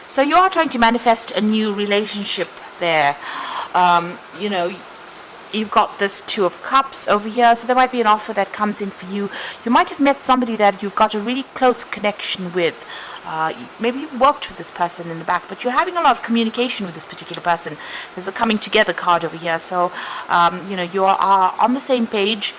So you are trying to manifest a new relationship there. You know, you've got this Two of Cups over here, so there might be an offer that comes in for you. You might have met somebody that you've got a really close connection with. Maybe you've worked with this person in the back, but you're having a lot of communication with this particular person. There's a coming together card over here, so you know, you are on the same page.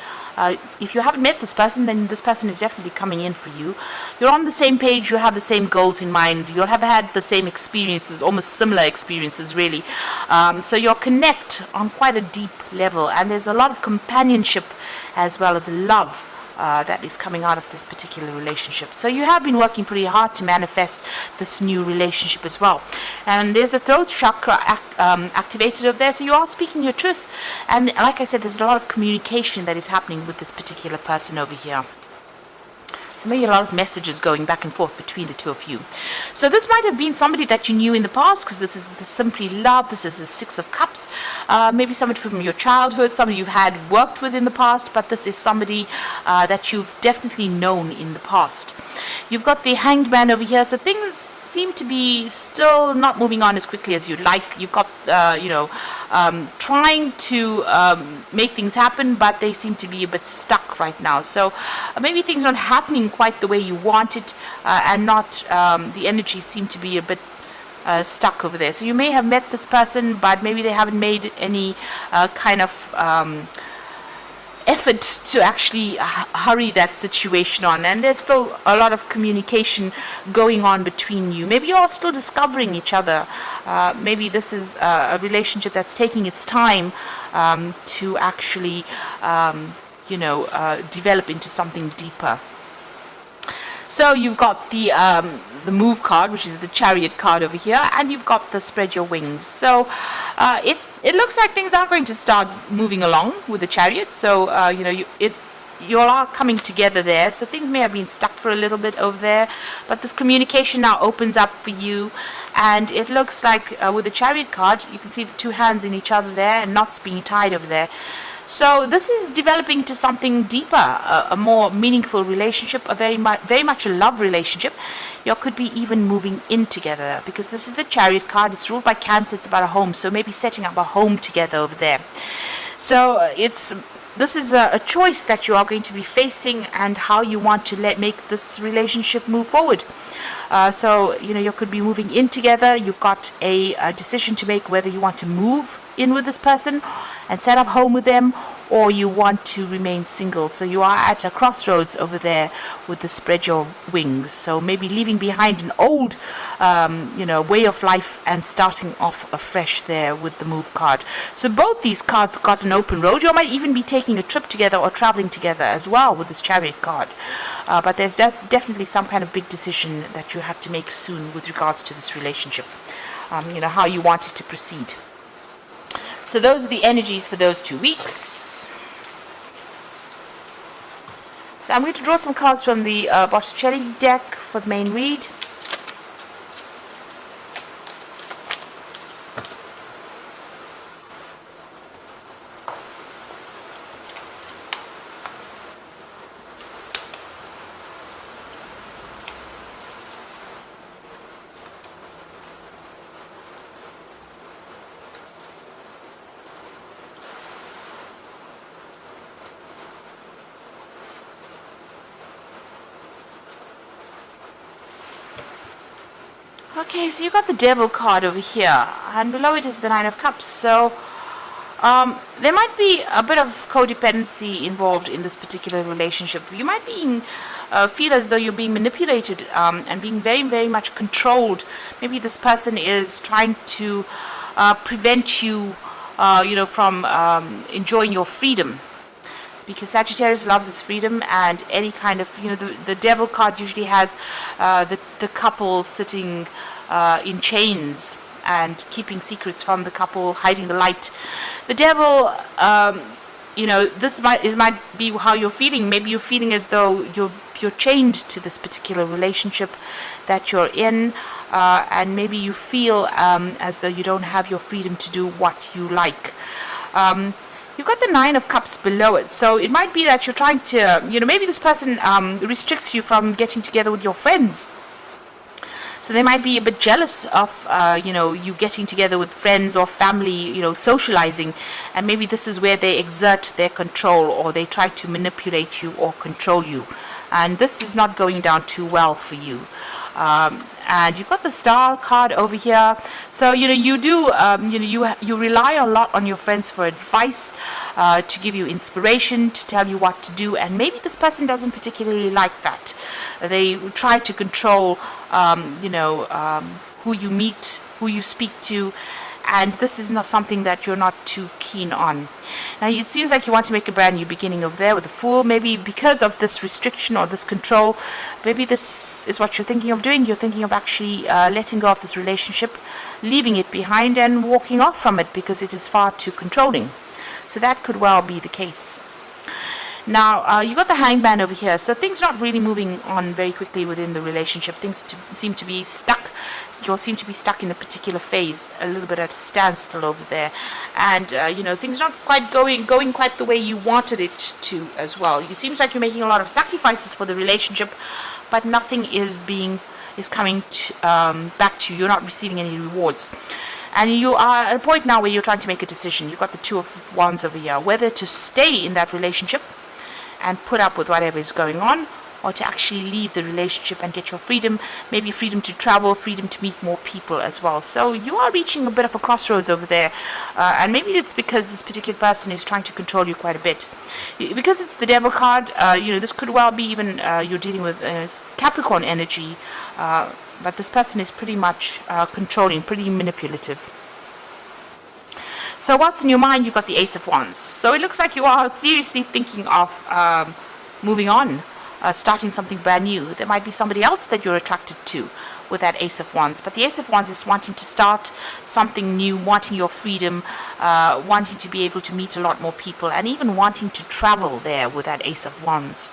If you haven't met this person, then this person is definitely coming in for you. You're on the same page, you have the same goals in mind, you'll have had the same experiences, almost similar experiences really. So you'll connect on quite a deep level, and there's a lot of companionship as well as love that is coming out of this particular relationship. So you have been working pretty hard to manifest this new relationship as well. And there's a throat chakra activated over there, so you are speaking your truth. And like I said, there's a lot of communication that is happening with this particular person over here. So maybe a lot of messages going back and forth between the two of you. So this might have been somebody that you knew in the past, because this is the Simply Love, this is the Six of Cups. Maybe somebody from your childhood, somebody you've had worked with in the past, but this is somebody that you've definitely known in the past. You've got the Hanged Man over here, so things seem to be still not moving on as quickly as you'd like. You've got, you know, trying to make things happen, but they seem to be a bit stuck right now. So maybe things aren't happening quite the way you want it, and not the energies seem to be a bit stuck over there. So you may have met this person, but maybe they haven't made any kind of effort to actually hurry that situation on, and there's still a lot of communication going on between you. Maybe you're still discovering each other. Maybe this is a relationship that's taking its time to actually you know, develop into something deeper. So you've got the Move card, which is the Chariot card over here, and you've got the Spread Your Wings. So it looks like things are going to start moving along with the Chariot. So you know, you all are coming together there. So things may have been stuck for a little bit over there, but this communication now opens up for you. And it looks like with the Chariot card, you can see the two hands in each other there and knots being tied over there. So this is developing to something deeper, a more meaningful relationship, a very much a love relationship. You could be even moving in together, because this is the Chariot card. It's ruled by Cancer. It's about a home, so maybe setting up a home together over there. So this is a choice that you are going to be facing, and how you want to make this relationship move forward. So you know, you could be moving in together. You've got a decision to make whether you want to move in with this person and set up home with them, or you want to remain single. So you are at a crossroads over there with the Spread Your Wings. So maybe leaving behind an old you know, way of life and starting off afresh there with the Move card. So both these cards got an open road. You might even be taking a trip together or traveling together as well with this Chariot card. But there's definitely some kind of big decision that you have to make soon with regards to this relationship. You know, how you want it to proceed. So those are the energies for those 2 weeks. So I'm going to draw some cards from the Botticelli deck for the main read. Okay, so you got the Devil card over here, and below it is the Nine of Cups. So there might be a bit of codependency involved in this particular relationship. You might feel as though you're being manipulated and being very much controlled. Maybe this person is trying to prevent you, you know, from enjoying your freedom. Because Sagittarius loves his freedom, and any kind of, you know, the Devil card usually has the couple sitting in chains and keeping secrets from the couple, hiding the light. The Devil, you know, this might be how you're feeling. Maybe you're feeling as though you're chained to this particular relationship that you're in, and maybe you feel as though you don't have your freedom to do what you like. You've got the Nine of Cups below it, so it might be that you're trying to, you know, maybe this person restricts you from getting together with your friends. So they might be a bit jealous of, you getting together with friends or family, socializing. And maybe this is where they exert their control, or they try to manipulate you or control you. And this is not going down too well for you. And you've got the star card over here. So you do you rely a lot on your friends for advice, to give you inspiration, to tell you what to do. And maybe this person doesn't particularly like that. They try to control who you meet, who you speak to, and this is not something that you're not too keen on. Now it seems like you want to make a brand new beginning over there with the Fool. Maybe because of this restriction or this control, maybe this is what you're thinking of doing. You're thinking of actually letting go of this relationship, leaving it behind and walking off from it because it is far too controlling. So that could well be the case. Now, you got the Hangman over here, so things not really moving on very quickly within the relationship. Things seem to be stuck. You'll seem to be stuck in a particular phase, a little bit at a standstill over there. And, things not quite going quite the way you wanted it to as well. It seems like you're making a lot of sacrifices for the relationship, but nothing is coming back to you. You're not receiving any rewards. And you are at a point now where you're trying to make a decision. You've got the Two of Wands over here, whether to stay in that relationship and put up with whatever is going on, or to actually leave the relationship and get your freedom, maybe freedom to travel, freedom to meet more people as well. So you are reaching a bit of a crossroads over there, and maybe it's because this particular person is trying to control you quite a bit. Because it's the Devil card, this could well be even you're dealing with Capricorn energy, but this person is pretty much controlling, pretty manipulative. So what's in your mind? You've got the Ace of Wands. So it looks like you are seriously thinking of moving on, starting something brand new. There might be somebody else that you're attracted to with that Ace of Wands. But the Ace of Wands is wanting to start something new, wanting your freedom, wanting to be able to meet a lot more people, and even wanting to travel there with that Ace of Wands.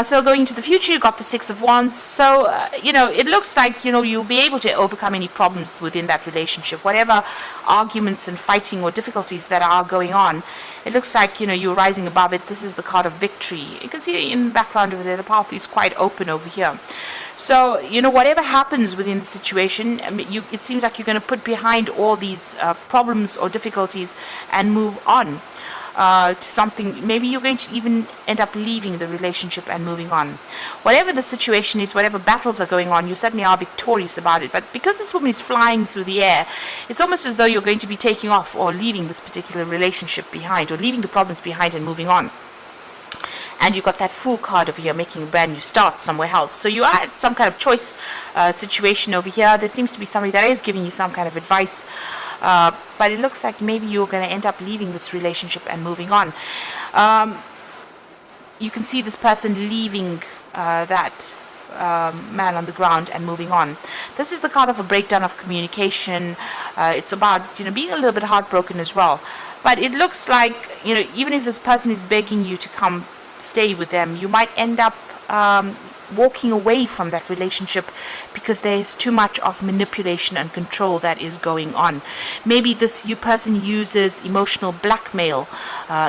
So going into the future, you've got the Six of Wands. So, it looks like, you'll be able to overcome any problems within that relationship. Whatever arguments and fighting or difficulties that are going on, it looks like, you're rising above it. This is the card of victory. You can see in the background over there, the path is quite open over here. So, whatever happens within the situation, it seems like you're going to put behind all these problems or difficulties and move on. To something, maybe you're going to even end up leaving the relationship and moving on. Whatever the situation is, whatever battles are going on, you certainly are victorious about it. But because this woman is flying through the air, it's almost as though you're going to be taking off or leaving this particular relationship behind, or leaving the problems behind and moving on. And you've got that Fool card over here, making a brand new start somewhere else. So you are at some kind of choice situation over here. There seems to be somebody that is giving you some kind of advice. But it looks like maybe you're going to end up leaving this relationship and moving on. You can see this person leaving that man on the ground and moving on. This is the card of a breakdown of communication. It's about being a little bit heartbroken as well. But it looks like even if this person is begging you to come stay with them, you might end up walking away from that relationship because there is too much of manipulation and control that is going on. Maybe this person uses emotional blackmail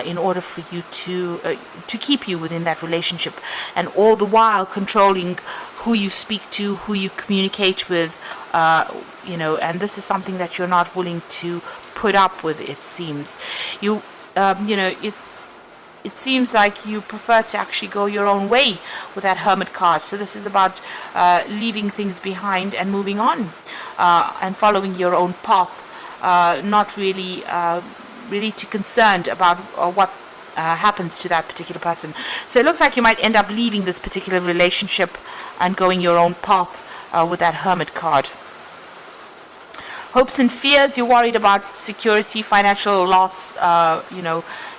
in order for you to keep you within that relationship, and all the while controlling who you speak to, who you communicate with, and this is something that you're not willing to put up with. It seems it seems like you prefer to actually go your own way with that Hermit card. So this is about leaving things behind and moving on, and following your own path, not really too concerned about what happens to that particular person. So it looks like you might end up leaving this particular relationship and going your own path with that Hermit card. Hopes and fears, you're worried about security, financial loss,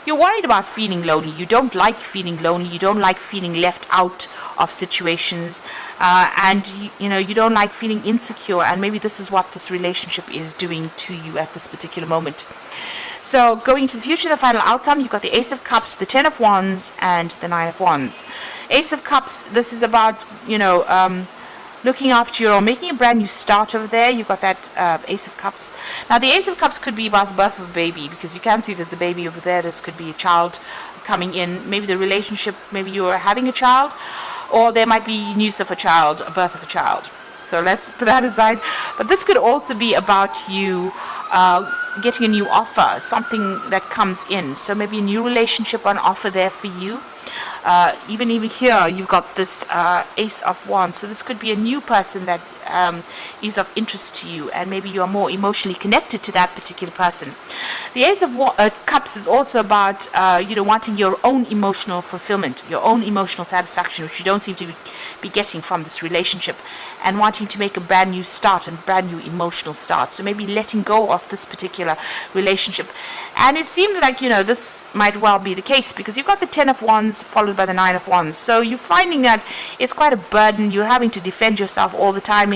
you're worried about feeling lonely. You don't like feeling lonely. You don't like feeling left out of situations, and you don't like feeling insecure, and maybe this is what this relationship is doing to you at this particular moment. So going to the future, the final outcome, you've got the Ace of Cups, the Ten of Wands, and the Nine of Wands. Ace of Cups, this is about, looking after your own, making a brand new start over there. You've got that Ace of Cups. Now, the Ace of Cups could be about the birth of a baby, because you can see there's a baby over there. This could be a child coming in. Maybe the relationship, maybe you're having a child, or there might be news of a child, a birth of a child. So let's put that aside. But this could also be about you getting a new offer, something that comes in. So maybe a new relationship on offer there for you. Even here, you've got this Ace of Wands. So this could be a new person that is of interest to you, and maybe you are more emotionally connected to that particular person. The Ace of Cups is also about wanting your own emotional fulfillment, your own emotional satisfaction, which you don't seem to be getting from this relationship, and wanting to make a brand new start and brand new emotional start. So maybe letting go of this particular relationship. And it seems like, this might well be the case, because you've got the 10 of Wands followed by the 9 of Wands. So you're finding that it's quite a burden. You're having to defend yourself all the time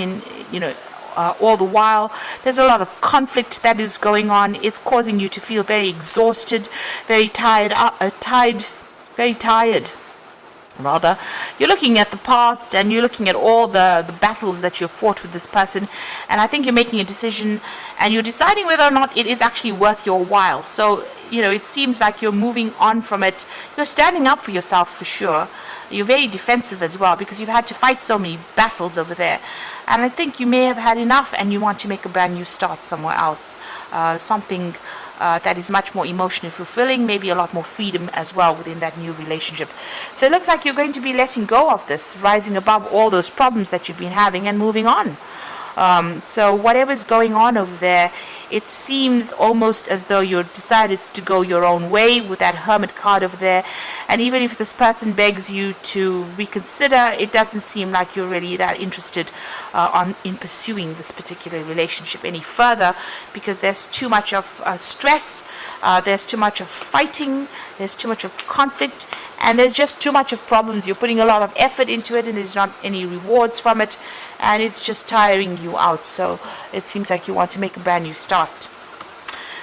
all the while. There's a lot of conflict that is going on. It's causing you to feel very exhausted, very tired, very tired. Rather, you're looking at the past and you're looking at all the battles that you've fought with this person, and I think you're making a decision and you're deciding whether or not it is actually worth your while. So it seems like you're moving on from it. You're standing up for yourself for sure. You're very defensive as well, because you've had to fight so many battles over there, and I think you may have had enough and you want to make a brand new start somewhere else, something that is much more emotionally fulfilling, maybe a lot more freedom as well within that new relationship. So it looks like you're going to be letting go of this, rising above all those problems that you've been having and moving on. So whatever's going on over there, it seems almost as though you're decided to go your own way with that Hermit card over there. And even if this person begs you to reconsider, it doesn't seem like you're really that interested in pursuing this particular relationship any further, because there's too much of stress, there's too much of fighting, there's too much of conflict, and there's just too much of problems. You're putting a lot of effort into it and there's not any rewards from it, and it's just tiring you out. So it seems like you want to make a brand new start.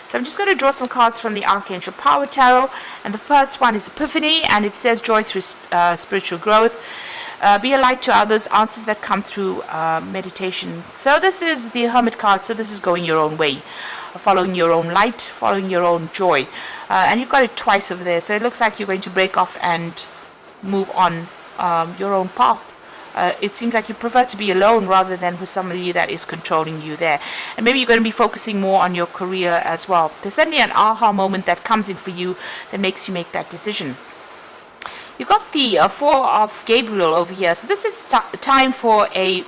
So I'm just going to draw some cards from the Archangel Power Tarot, and the first one is Epiphany, and it says joy through spiritual growth. Be a light to others, answers that come through meditation. So this is the Hermit card, so this is going your own way, following your own light, following your own joy. And you've got it twice over there, so it looks like you're going to break off and move on your own path. It seems like you prefer to be alone rather than with somebody that is controlling you there. And maybe you're going to be focusing more on your career as well. There's certainly an aha moment that comes in for you that makes you make that decision. You've got the Four of Gabriel over here. So this is time for a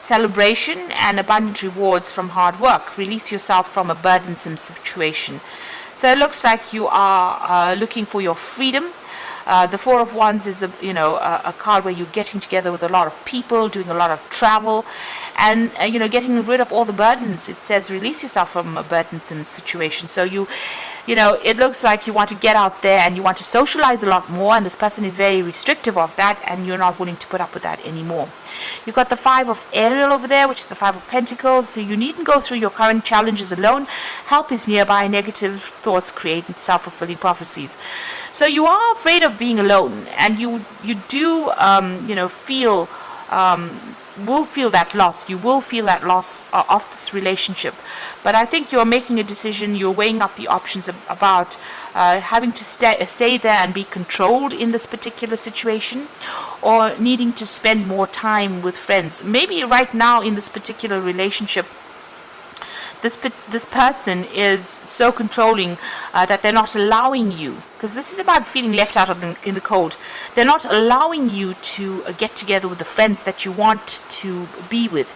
celebration and abundant rewards from hard work. Release yourself from a burdensome situation. So it looks like you are looking for your freedom. The Four of Wands is a card where you're getting together with a lot of people, doing a lot of travel, and getting rid of all the burdens. It says release yourself from a burdensome situation. So it looks like you want to get out there and you want to socialize a lot more, and this person is very restrictive of that, and you're not willing to put up with that anymore. You've got the Five of Ariel over there, which is the Five of Pentacles. So you needn't go through your current challenges alone. Help is nearby. Negative thoughts create self-fulfilling prophecies. So you are afraid of being alone, and you do will feel that loss. You will feel that loss of this relationship. But I think you're making a decision. You're weighing up the options about having to stay there and be controlled in this particular situation, or needing to spend more time with friends. Maybe right now in this particular relationship, this person is so controlling that they're not allowing you, because this is about feeling left out in the cold. They're not allowing you to get together with the friends that you want to be with,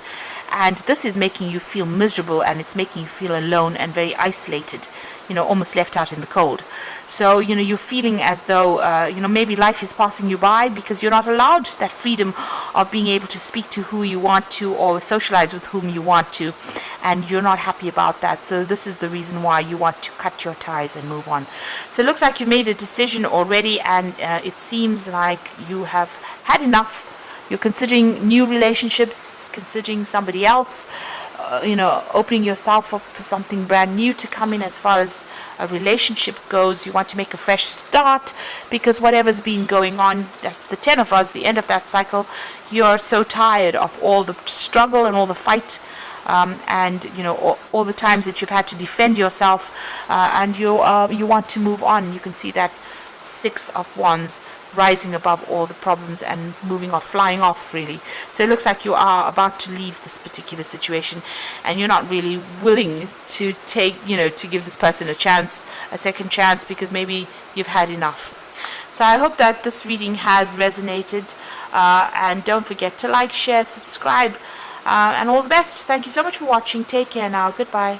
and this is making you feel miserable, and it's making you feel alone and very isolated, almost left out in the cold. So you're feeling as though maybe life is passing you by, because you're not allowed that freedom of being able to speak to who you want to or socialize with whom you want to, and you're not happy about that. So this is the reason why you want to cut your ties and move on. So it looks like you've made a decision already, and it seems like you have had enough. You're considering new relationships, considering somebody else, opening yourself up for something brand new to come in as far as a relationship goes. You want to make a fresh start, because whatever's been going on, that's the 10 of Wands, the end of that cycle. You're so tired of all the struggle and all the fight, and all the times that you've had to defend yourself, and you want to move on. You can see that Six of Wands rising above all the problems and moving off, flying off, really. So it looks like you are about to leave this particular situation, and you're not really willing to take, to give this person a chance, a second chance, because maybe you've had enough. So I hope that this reading has resonated, and don't forget to like, share, subscribe, and all the best. Thank you so much for watching. Take care now. Goodbye.